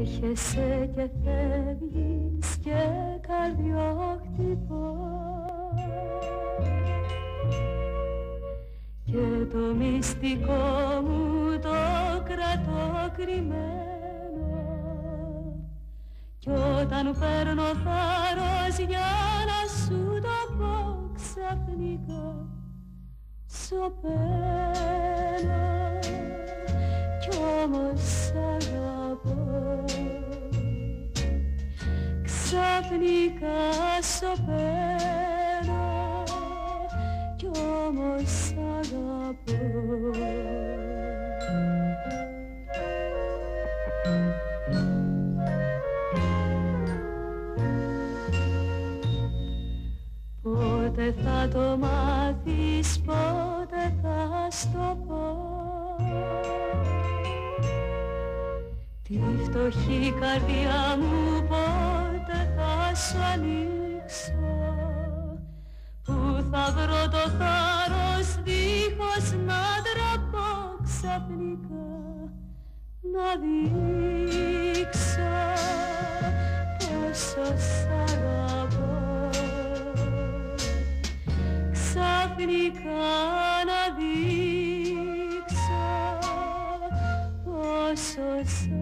Έρχεσαι και φεύγεις και καρδιόχτυπο και το μυστικό μου το κρατώ κρυμμένο κι όταν παίρνω θάρρος για να σου το πω ξαφνικά σωπαίνω κι όμως αγαπώ. Ξαφνικά σωπαίνω κι όμως αγαπώ. Πότε θα το μάθεις, πότε θα στο πω, τη φτωχή καρδιά μου πότε θα σου ανοίξω, που θα βρω το θάρρος δίχως να ντραπώ ξαφνικά να δείξω πόσο σ' αγαπώ. Ξαφνικά να δείξω πόσο σ' αγαπώ.